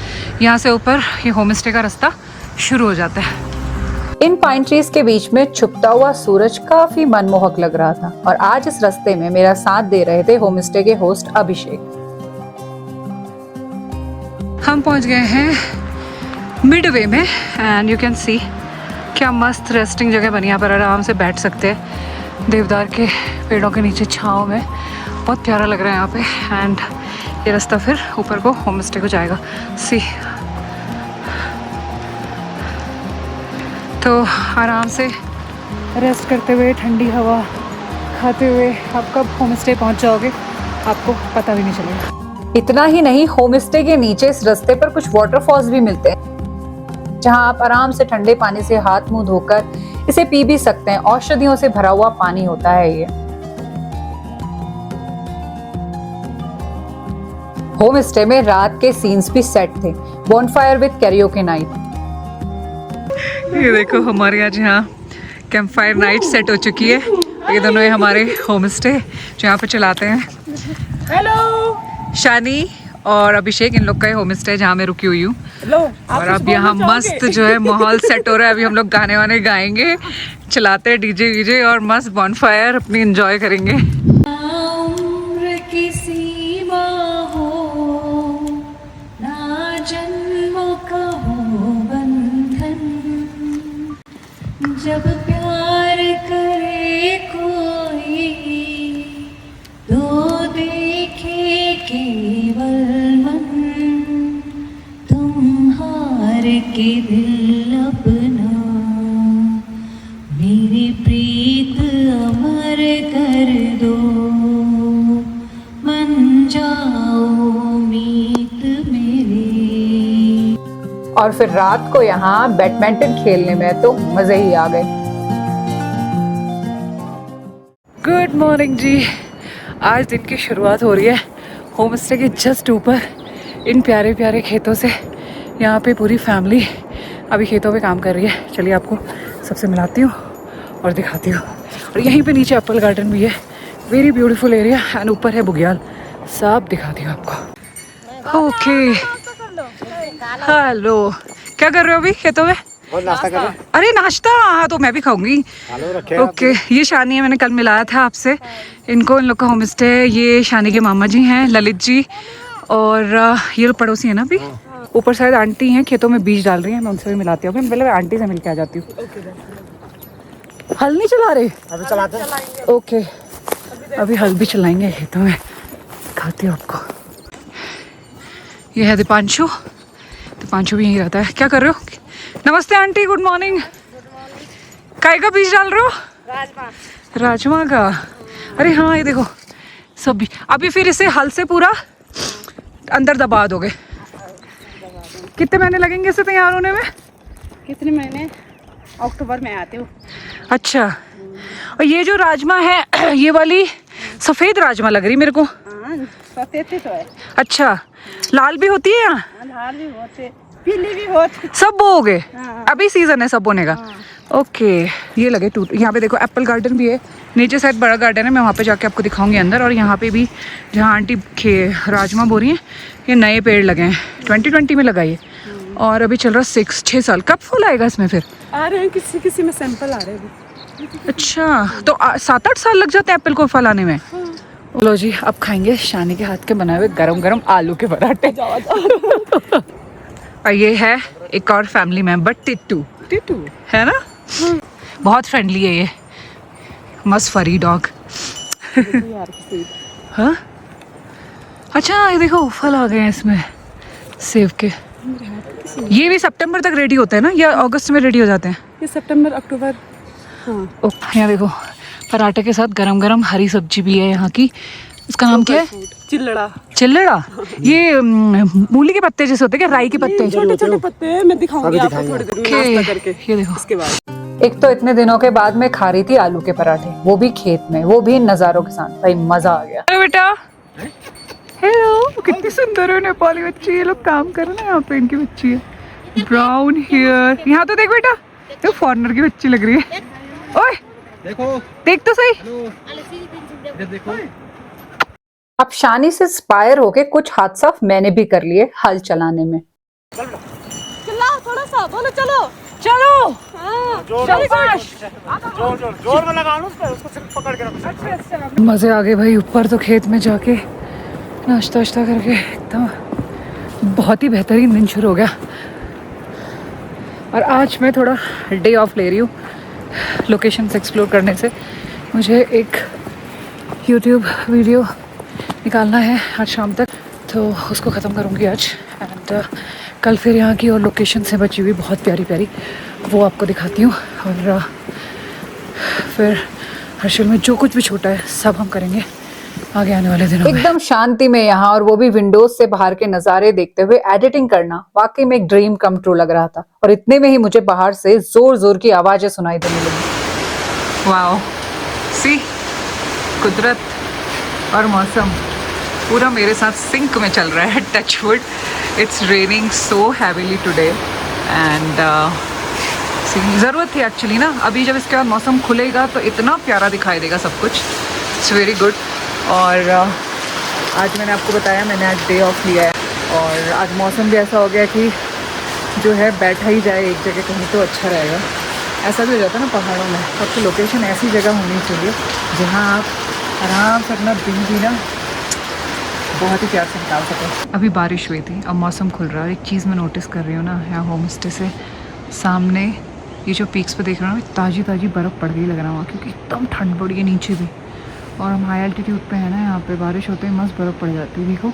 यहाँ से ऊपर ये होम स्टे का रास्ता शुरू हो जाता है। इन पाइन ट्रीज के बीच में छुपता हुआ सूरज काफी मनमोहक लग रहा था, और आज इस रास्ते में मेरा साथ दे रहे थे होम स्टे के होस्ट अभिषेक। हम पहुंच गए हैं मिडवे में, एंड यू कैन सी क्या मस्त रेस्टिंग जगह बनी। यहाँ पर आराम से बैठ सकते हैं देवदार के पेड़ों के नीचे छाँव में, बहुत प्यारा लग रहा है यहाँ पे। एंड ये रास्ता फिर ऊपर को होम स्टे को जाएगा। सी तो आराम से रेस्ट करते हुए, ठंडी हवा खाते हुए आप कब होम स्टे पहुँच जाओगे आपको पता भी नहीं चलेगा। इतना ही नहीं, होम स्टे के नीचे इस रास्ते पर कुछ वाटरफॉल्स भी मिलते हैं, जहां आप आराम से ठंडे पानी से हाथ मुंह धोकर इसे पी भी सकते हैं। औषधियों से भरा हुआ पानी होता है ये। होम स्टे में रात के सीन्स भी सेट थे, बॉनफायर विद कैरियोके नाइट। ये देखो हमारे आज यहाँ कैंप फायर नाइट सेट हो चुकी है। ये दोनों है हमारे होम स्टे जो यहाँ पे चलाते हैं। हेलो शानी और अभिषेक, इन लोग का होम स्टे जहाँ मैं रुकी हुई हूँ। और अब यहाँ मस्त जो है माहौल सेट हो रहा है। अभी हम लोग गाने वाने गाएंगे, चलाते हैं डीजे वीजे और मस्त बॉनफायर अपनी एंजॉय करेंगे। उम्र की सीमा हो ना, जन्मों का हो बंधन, जब प्यार करे कोई तो देखे केवल मन, तुम हार के दिल अपना मेरी प्रीत अमर कर दो, बन जाओ मीत मेरी। और फिर रात को यहाँ बैडमिंटन खेलने में तो मजे ही आ गए। गुड मॉर्निंग जी, आज दिन की शुरुआत हो रही है होम स्टे के जस्ट ऊपर इन प्यारे प्यारे खेतों से। यहाँ पे पूरी फैमिली अभी खेतों पे काम कर रही है। चलिए आपको सबसे मिलाती हूँ और दिखाती हूँ। और यहीं पे नीचे एप्पल गार्डन भी है, वेरी ब्यूटीफुल एरिया। एंड ऊपर है बुग्याल, सब दिखाती हूँ आपको। ओके हेलो, क्या कर रहे हो अभी खेतों में? नाश्ता कर रहे हैं। अरे नाश्ता, हाँ तो मैं भी खाऊंगी। ओके, ये शानी है, मैंने कल मिलाया था आपसे इनको। इन लोग का होम स्टे है। ये शानी के मामा जी हैं, ललित जी, और ये लोग पड़ोसी है ना। अभी ऊपर शायद आंटी हैं, खेतों में बीज डाल रही हैं। मैं उनसे भी मिलाती हूँ। मैं पहले आंटी से मिल के आ जाती हूँ। हल नहीं चला रहे अभी चलाते हैं। ओके, अभी हल भी चलाएंगे खेतों में, दिखाती हूँ आपको। ये है दीपांशु, दीपांशु भी यहीं रहता है। क्या कर रहे हो? नमस्ते आंटी, गुड मॉर्निंग। काय का बीज डाल रहे हो? राजमा का। अरे हाँ, ये देखो सब भी। अभी फिर इसे हल से पूरा अंदर दबा दोगे। कितने महीने लगेंगे इसे तैयार होने में? कितने महीने? अक्टूबर में आते हो। अच्छा, और ये जो राजमा है ये वाली सफेद राजमा लग रही मेरे को। सफेद तो है। अच्छा, लाल भी होती है यहाँ? लाल भी होते, पीली भी होती, सब बोओगे? हाँ। अभी सीजन है सब बोने का। हाँ। ओके, ये लगे टूट। यहाँ पे देखो एप्पल गार्डन भी है, नीचे शायद बड़ा गार्डन है, मैं वहाँ पे जाके आपको दिखाऊंगी अंदर। और यहाँ पे भी जहाँ आंटी राजमा बो रही हैं, ये नए पेड़ लगे हैं, 2020 में लगाइए। और अभी चल रहा 6 साल। कब फल आएगा इसमें फिर? आ रहे हैं, किसी किसी में सैंपल आ रहे हैं। अच्छा, तो 7-8 साल लग जाते हैं एप्पल को फल आने में। लो जी, अब खाएंगे शानी के हाथ के बनाए हुए गरम गरम आलू के पराठे। और ये है एक और फैमिली मेंबर, टिट्टू। टिट्टू है ना, बहुत फ्रेंडली है ये, मस्त फरी डॉग। हाँ, अच्छा ये देखो फल आ गए हैं इसमें सेब के। ये भी सितंबर तक रेडी होता है ना, या अगस्त में रेडी हो जाते हैं? ये सितंबर अक्टूबर। हाँ। यहाँ देखो पराठे के साथ गरम गरम हरी सब्जी भी है यहाँ की। इसका नाम क्या है? चिल्लड़ा। चिल्लड़ा? ये मूली के पत्ते जैसे होते हैं क्या? राई के पत्ते? छोटे छोटे पत्ते हैं, मैं दिखाऊंगी आपको थोड़ी देर में नाश्ता करके। ये देखो, इसके बाद एक तो इतने दिनों के बाद मैं खा रही थी आलू के पराठे, वो भी खेत में, वो भी इन नजारों के साथ। भाई मजा आ गया। हेलो बेटा। हेलो, कितनी सुंदर है नेपाली बच्ची। ये लोग काम कर रहे हैं यहाँ पे, इनकी बच्ची है ब्राउन हेयर। यहाँ तो देख बेटा, तो फॉरेनर की बच्ची लग रही है। ओए देखो, देख तो सही। देखो। अब शानी से इंस्पायर होके कुछ हाथ साफ मैंने भी कर लिए हल चलाने में। चिल्लाओ थोड़ा सा, बोलो चलो चलो। जोर में लगाओ उसको सिर्फ पकड़ के रखो। मजे आ गए भाई, ऊपर तो खेत में जाके नाश्ता वाश्ता करके एकदम बहुत ही बेहतरीन दिन शुरू हो गया। और आज मैं थोड़ा डे ऑफ ले रही हूँ लोकेशंस एक्सप्लोर करने से। मुझे एक यूट्यूब वीडियो निकालना है आज शाम तक, तो उसको ख़त्म करूँगी आज। एंड कल फिर यहाँ की और लोकेशन से बची हुई बहुत प्यारी प्यारी वो आपको दिखाती हूँ। और फिर हर्षल में जो कुछ भी छोटा है सब हम करेंगे। आगे आने वाले दिनों में। एकदम शांति में यहाँ, और वो भी विंडोज से बाहर के नजारे देखते हुए एडिटिंग करना वाकई में एक ड्रीम कम ट्रू लग रहा था। और इतने में ही मुझे बाहर से जोर जोर की आवाजें सुनाई देने लगी। वाओ, सी कुदरत और मौसम पूरा मेरे साथ सिंक में चल रहा है। Touchwood, it's raining so heavily today and ज़रूरत थी एक्चुअली ना। अभी जब इसके बाद मौसम खुलेगा तो इतना प्यारा दिखाई देगा सब कुछ। It's very good. और आज मैंने आपको बताया मैंने आज डे ऑफ लिया है, और आज मौसम भी ऐसा हो गया कि जो है बैठा ही जाए एक जगह कहीं तो अच्छा रहेगा। ऐसा भी हो जाता है ना पहाड़ों में, सबकी लोकेशन ऐसी जगह होनी चाहिए जहाँ आप आराम से अपना दिन भी ना बहुत ही प्यार से निकाल सकें। अभी बारिश हुई थी, अब मौसम खुल रहा है। एक चीज़ मैं नोटिस कर रही हूँ ना, यहाँ होम स्टे से सामने ये जो पीक्स पे देख रहा हूँ ताज़ी ताज़ी बर्फ़ पड़ गई लग रहा है वहाँ, क्योंकि एकदम ठंड पड़ी है नीचे भी। और हम हाई एल्टीट्यूड पे है ना, यहाँ पे बारिश होते ही मस्त बर्फ़ पड़ जाती है। देखो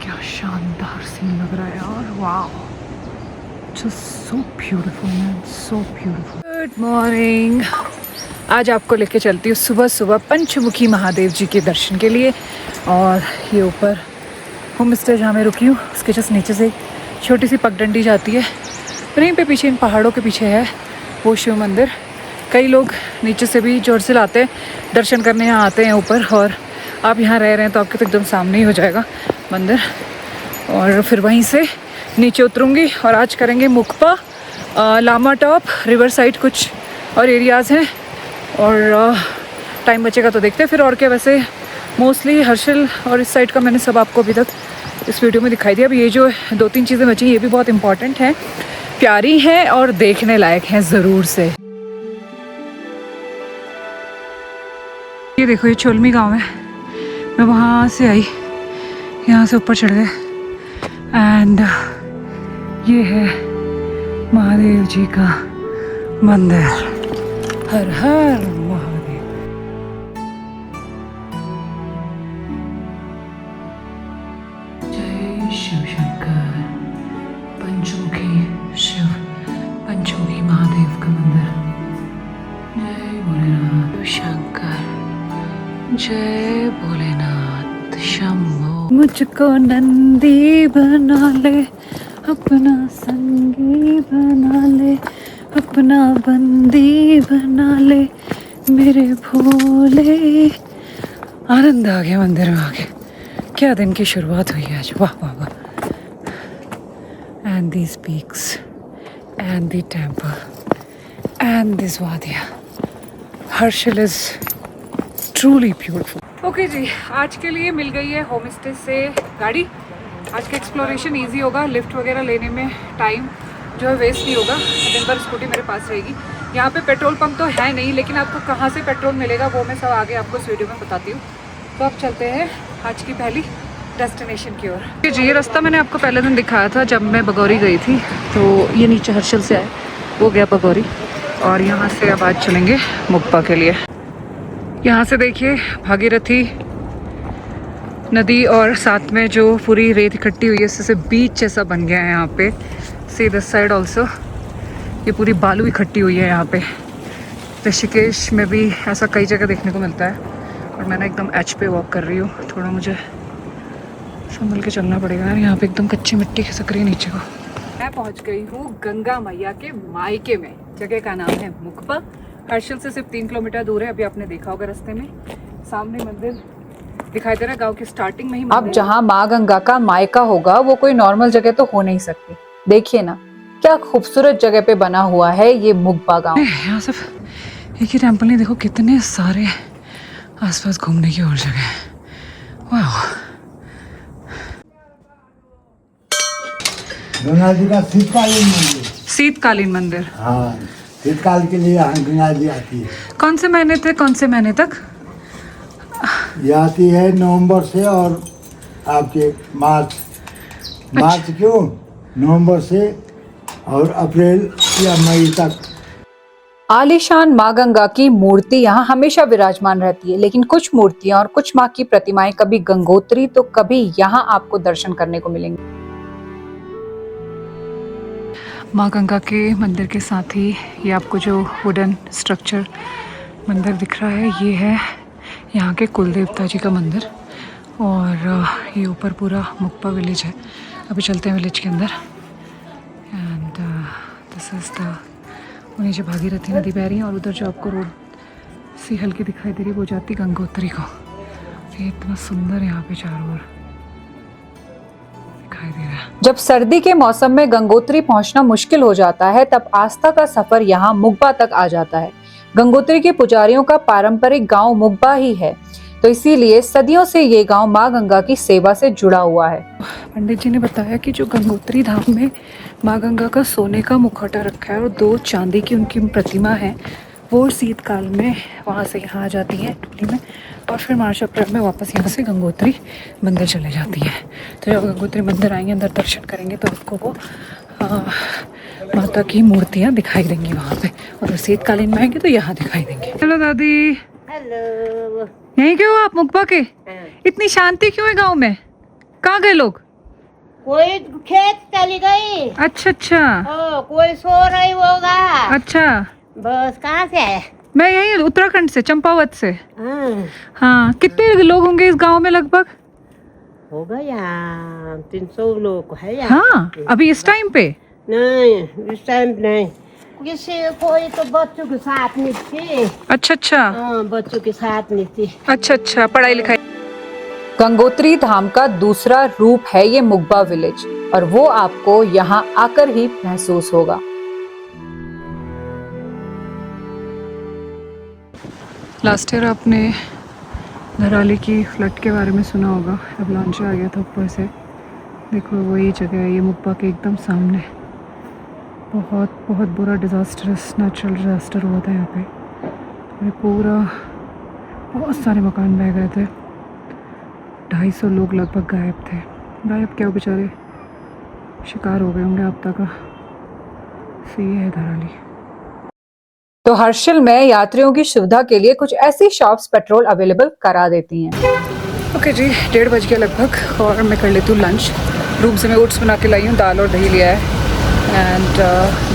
क्या शानदार सीन लग रहा है यार, वाह, just so beautiful man, so beautiful. Good morning. आज आपको लेके चलती हूँ सुबह सुबह पंचमुखी महादेव जी के दर्शन के लिए। और ये ऊपर होम स्टे जहाँ मैं रुकी हूँ उसके जस्ट नीचे से छोटी सी पगडंडी जाती है, वहीं पे पीछे इन पहाड़ों के पीछे है वो शिव मंदिर। कई लोग नीचे से भी जोर से लाते हैं, दर्शन करने यहाँ आते हैं ऊपर। और आप यहाँ रह रहे हैं तो आपके तो एकदम सामने ही हो जाएगा मंदिर। और फिर वहीं से नीचे उतरूँगी और आज करेंगे मुकपा, लामा टॉप, रिवर साइड कुछ और एरियाज़ हैं। और टाइम बचेगा तो देखते हैं फिर और क्या। वैसे मोस्टली हर्षिल और इस साइड का मैंने सब आपको अभी तक इस वीडियो में दिखाई दिया। अब ये जो 2-3 चीज़ें बची ये भी बहुत इंपॉर्टेंट हैं, प्यारी हैं और देखने लायक हैं ज़रूर से। ये देखो ये चोलमी गांव है। मैं वहाँ से आई, यहाँ से ऊपर चढ़ गए एंड ये है महादेव जी का मंदिर। हर हर महादेव। जय शिव शंकर। पंचमुखी शिव, पंचमुखी महादेव का मंदिर। जय भोलेनाथ शंकर, जय भोलेनाथ शंभो। मुझको नंदी बना ले, अपना संगी बना ले, अपना बंदी बना ले मेरे भोले। आनंद आ गया मंदिर में आके, क्या दिन की शुरुआत हुई है आज, वाह वाह वाह। And these peaks and the temple and this वादिया, Harsil is truly beautiful. Okay ji, आज के लिए मिल गई है होम स्टे से गाड़ी। आज का एक्सप्लोरेशन इजी होगा, लिफ्ट वगैरह लेने में टाइम जो है वेस्ट नहीं होगा। दिन भर स्कूटी मेरे पास रहेगी। यहाँ पे पेट्रोल पंप तो है नहीं, लेकिन आपको कहाँ से पेट्रोल मिलेगा वो मैं सब आगे आपको इस वीडियो में बताती हूँ। तो अब चलते हैं आज की पहली डेस्टिनेशन की ओर। जी, ये रास्ता मैंने आपको पहले दिन दिखाया था जब मैं बगौरी गई थी। तो ये नीचे हर्षिल से आए, वो गया बगौरी, और यहाँ से अब आज चलेंगे मुकपा के लिए। यहाँ से देखिए भागीरथी नदी और साथ में जो पूरी रेत इकट्ठी हुई है इससे बीच जैसा बन गया है यहाँ पे। सी दिस साइड ऑल्सो ये पूरी बालू इकट्ठी हुई है यहाँ पे। ऋषिकेश में भी ऐसा कई जगह देखने को मिलता है। और मैं ना एकदम एच पे वॉक कर रही हूँ, थोड़ा मुझे संभल के चलना पड़ेगा यार, यहाँ पे एकदम कच्ची मिट्टी खिसक रही है नीचे को। मैं पहुँच गई हूँ गंगा मैया के मायके में। जगह का नाम है मुकपा। हर्षिल से सिर्फ 3 किलोमीटर दूर है। अभी आपने देखा होगा रास्ते में सामने मंदिर दिखाई दे रहा है, गांव की स्टार्टिंग में ही। अब जहाँ माँ गंगा का मायका होगा वो कोई नॉर्मल जगह तो हो नहीं सकती। देखिए ना क्या खूबसूरत जगह पे बना हुआ है ये मुकपा गांव। यहाँ सिर्फ एक ही टेम्पल नहीं, देखो कितने सारे आसपास घूमने की और जगह है। वाह, गंगा जी का शीतकालीन मंदिर। शीतकालीन मंदिर, हाँ, शीतकाल के लिए यहाँ गंगा जी आती है। कौन से महीने थे, कौन से महीने तक? ये आती है नवंबर से और आपके मार्च क्यों, नवंबर से और अप्रैल या मई तक। आलीशान माँ गंगा की मूर्ति यहाँ हमेशा विराजमान रहती है, लेकिन कुछ मूर्तियां और कुछ माँ की प्रतिमाएं कभी गंगोत्री तो कभी यहाँ आपको दर्शन करने को मिलेंगे। माँ गंगा के मंदिर के साथ ही ये आपको जो वुडन स्ट्रक्चर मंदिर दिख रहा है ये है यहाँ के कुल देवता जी का मंदिर। और ये ऊपर पूरा मुक्पा विलेज है। अभी चलते हैं विलेज के अंदर। एंड दिस इज़ द नीचे भागीरथी नदी बह रही है और उधर जो आपको रोड सी हल्की दिखाई दे रही है वो जाती गंगोत्री को। ये इतना सुंदर यहाँ पे चारों ओर दिखाई दे रहा है। जब सर्दी के मौसम में गंगोत्री पहुंचना मुश्किल हो जाता है तब आस्था का सफर यहाँ मुगबा तक आ जाता है। गंगोत्री के पुजारियों का पारंपरिक गांव मुगबा ही है, तो इसीलिए सदियों से ये गांव माँ गंगा की सेवा से जुड़ा हुआ है। पंडित जी ने बताया कि जो गंगोत्री धाम में माँ गंगा का सोने का मुखौटा रखा है और 2 चांदी की उनकी प्रतिमा है, वो शीतकाल में वहाँ से यहाँ आ जाती है टोली में और फिर मार्च अप्रैल में वापस यहाँ से गंगोत्री मंदिर चले जाती है। तो जब गंगोत्री मंदिर आएंगे, अंदर दर्शन करेंगे तो आपको वो माता की मूर्तियाँ दिखाई देंगी वहाँ पे, और शीतकालीन में आएंगे तो यहाँ दिखाई देंगे। हेलो दादी। हेलो। यहीं क्यों आप मुगबा के? इतनी शांति क्यों है गांव में? कहाँ गए लोग? कोई खेत चली गई। अच्छा अच्छा। कोई सो रही होगा। अच्छा, बस कहाँ से है? मैं यहीं उत्तराखंड से, चंपावत से। हाँ, कितने लोग होंगे इस गांव में लगभग? होगा यहाँ 300 लोग है यहाँ। हाँ, अभी इस टाइम पे? नहीं, इस टाइम नहीं। किसी कोई तो बच्चों के साथ नहीं थी। अच्छा अच्छा। हाँ, बच्चों के साथ नहीं थी। अच्छा अच्छा, पढ़ाई लिखाई। गंगोत्री धाम का दूसरा रूप है ये मुगबा विलेज, और वो आपको यहाँ आकर ही महसूस होगा। लास्ट ईयर आपने धराली की फ्लड के बारे में सुना होगा, एवलांच आ गया था ऊपर से। देखो वही जगह है, ये मुगबा के एकदम सामने। बहुत बहुत बुरा डिज़ास्टरस नेचुरल डिज़ास्टर हुआ था यहाँ पे। ये पूरा बहुत सारे मकान बह गए थे। 250 लोग लगभग गायब थे। गायब क्या, बेचारे शिकार हो गए होंगे आपदा का। सही है धराली। तो हर्षिल में यात्रियों की सुविधा के लिए कुछ ऐसी शॉप्स पेट्रोल अवेलेबल करा देती हैं। ओके जी, 1:30 बज गया लगभग और मैं कर लेती हूँ लंच। रूम से मैं ओट्स बना के लाई हूँ, दाल और दही लिया है। And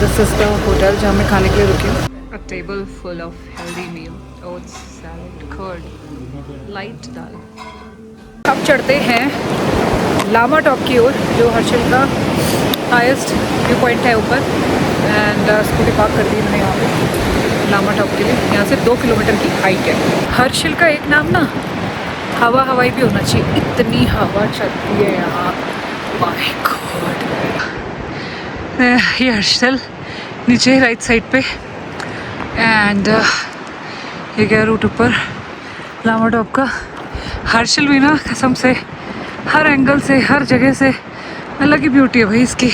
this is the hotel जहाँ मैं खाने के लिए रुकी हूँ। A table full of healthy meal, oats, salad, curd, light dal. अब चढ़ते हैं लामा टॉप की ओर, जो हर्षिल का हाईएस्ट व्यू पॉइंट है ऊपर। एंड स्कूटी पार्क कर दी मैंने यहाँ पे लामा टॉप के लिए। यहाँ से 2 किलोमीटर की हाइट है। हर्षिल का एक नाम ना हवा हवाई भी होना चाहिए, इतनी हवा चलती है यहाँ। My God. ये हर्षिल नीचे राइट साइड पे। एंड ये गया रूट ऊपर लामा टॉप का। हर्षिल भी ना कसम से हर एंगल से, हर जगह से अलग ही ब्यूटी है भाई इसकी।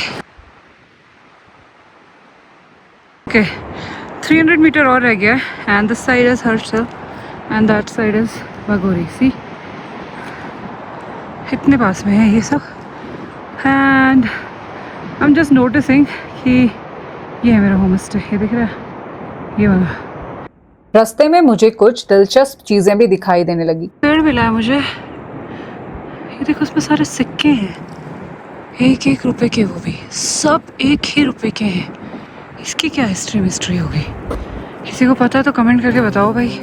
ओके, 300 मीटर और रह गया है। And this side is Harsil and that side is Bagori. See, इतने पास में है ये सब। And I am just noticing कि ये है मेरा होम स्टे। ये दिख रहा है, ये वाला। रास्ते में मुझे कुछ दिलचस्प चीजें भी दिखाई देने लगी। पेड़ मिला है मुझे, ये देखो उसमें सारे सिक्के हैं, 1-1 रुपए के, वो भी सब 1 ही रुपए के हैं। इसकी क्या हिस्ट्री होगी? किसी को पता है तो कमेंट करके बताओ भाई।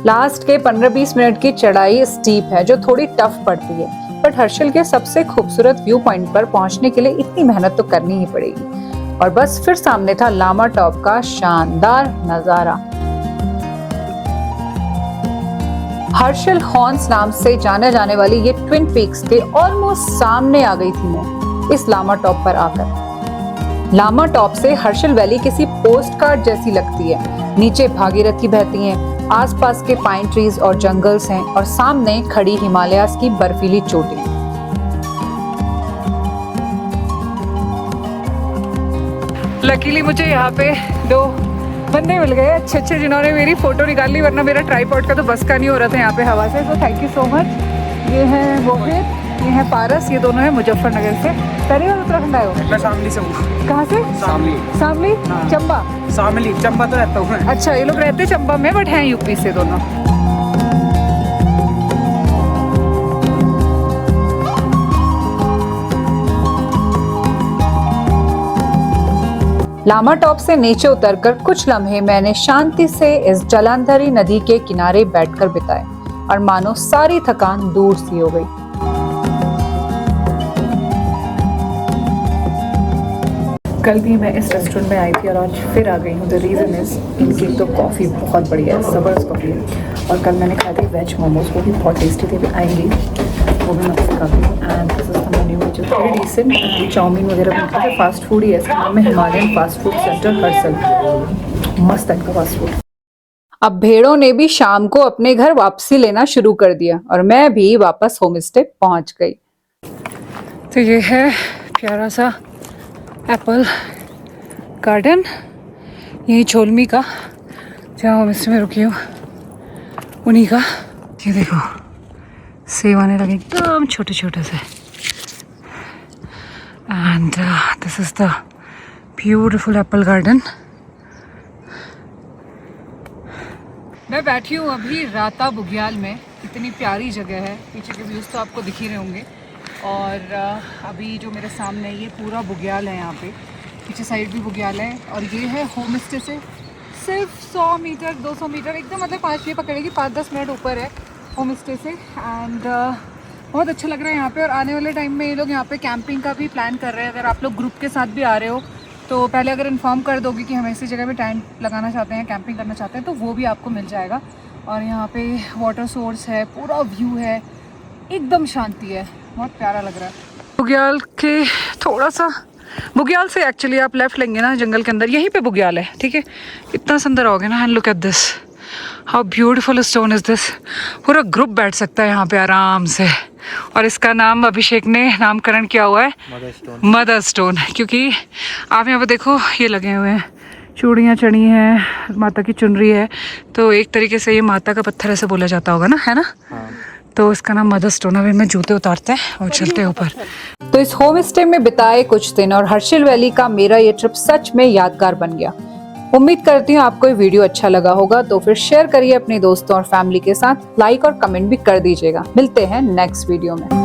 लास्ट के 15-20 मिनट की चढ़ाई स्टीप है जो थोड़ी टफ पड़ती है, बट हर्षिल के सबसे खूबसूरत व्यू पॉइंट पर पहुंचने के लिए इतनी मेहनत तो करनी ही पड़ेगी। और बस फिर सामने था लामा टॉप का शानदार नजारा। हर्षिल हॉर्न्स नाम से जाने जाने वाली ये ट्विन पीक्स के ऑलमोस्ट सामने आ गई थी मैं इस लामा टॉप पर आकर। लामा टॉप से हर्षिल वैली किसी पोस्ट कार्ड जैसी लगती है। नीचे भागीरथी बहती है, आसपास के पाइन ट्रीज और जंगल्स हैं, और सामने खड़ी हिमालयास की बर्फीली चोटी। लकीली मुझे यहाँ पे 2 बंदे मिल गए अच्छे जिन्होंने मेरी फोटो निकाल ली, वरना मेरा ट्राइपॉड का तो बस का नहीं हो रहा था यहाँ पे हवा से। तो थैंक यू सो मच। ये है रोहित, ये है पारस, ये दोनों है मुजफ्फरनगर से। पहली बार उत्तराखंड आए हो? मैं शामली से हूँ। कहाँ से? शामली। शामली? हाँ। चंबा? शामली, चंबा तो रहता हूँ मैं। अच्छा, ये लोग रहते चंबा में बट हैं यूपी से दोनों। लामा टॉप से नीचे उतरकर कुछ लम्हे मैंने शांति से इस जलंधरी नदी के किनारे बैठकर बिताए और मानो सारी थकान दूर सी हो गई। कल भी मैं इस रेस्टोरेंट में आई थी और आज फिर आ गई हूँ। द रीज़न इज़ इनकी तो कॉफ़ी बहुत बढ़िया है, ज़बरदस्त कॉफ़ी है। और कल मैंने खाए थे वेज मोमोज, वो भी बहुत टेस्टी थे, भी आएंगी वो भी मैं आपसे खाती हूँ। And this is the menu which is very decent. Chow mein वगैरह बनता है, फास्ट फूड ही है, इसका नाम है Himalayan fast food centre Harshal. मस्त है इनका फास्ट फूड। अब भेड़ों ने भी शाम को अपने घर वापसी लेना शुरू कर दिया और मैं भी वापस होम स्टे पहुँच गई। तो ये है प्यारा सा एप्पल गार्डन, यही छोलमी का जहाँ होम स्टे में रुकी हूँ उन्हीं का। ये देखो सेब आने लगे एकदम छोटे छोटे से। And this is the beautiful Apple garden. मैं बैठी हूँ अभी राता बुग्याल में, इतनी प्यारी जगह है, पीछे के व्यूज़ तो आपको दिख ही रहे होंगे। और अभी जो मेरे सामने ये पूरा बुग्याल है, यहाँ पे पीछे साइड भी बुग्याल है। और ये है होम स्टे से सिर्फ 100 मीटर 200 मीटर एकदम, मतलब 5 मिनट पकड़ेगी, 5-10 मिनट ऊपर है होम स्टे से। एंड बहुत अच्छा लग रहा है यहाँ पे। और आने वाले टाइम में ये लोग यहाँ पे कैंपिंग का भी प्लान कर रहे हैं। अगर आप लोग ग्रुप के साथ भी आ रहे हो तो पहले अगर इन्फॉर्म कर दोगे कि हम ऐसी जगह पे टेंट लगाना चाहते हैं, कैंपिंग करना चाहते हैं, तो वो भी आपको मिल जाएगा। और यहाँ पे वाटर सोर्स है, पूरा व्यू है, एकदम शांति है, बहुत प्यारा लग रहा है। बुग्याल के थोड़ा सा, बुग्याल से एक्चुअली आप लेफ्ट लेंगे ना जंगल के अंदर, यहीं पे बुग्याल है, ठीक है। इतना सुंदर हो गया ना। And look at this, how beautiful stone is this. पूरा ग्रुप बैठ सकता है यहाँ पे आराम से। और इसका नाम अभिषेक ने नामकरण किया हुआ है मदर स्टोन, क्योंकि आप यहाँ पे देखो ये लगे हुए हैं, चूड़ियाँ चढ़ी हैं, माता की चुनरी है, तो एक तरीके से ये माता का पत्थर ऐसे बोला जाता होगा ना, है ना। तो इसका नाम मदर स्टोन। अभी मैं जूते उतारते हैं और चलते हैं ऊपर। तो इस होम स्टे में बिताए कुछ दिन और हर्षिल वैली का मेरा ये ट्रिप सच में यादगार बन गया। उम्मीद करती हूँ आपको ये वीडियो अच्छा लगा होगा, तो फिर शेयर करिए अपने दोस्तों और फैमिली के साथ, लाइक और कमेंट भी कर दीजिएगा। मिलते हैं नेक्स्ट वीडियो में।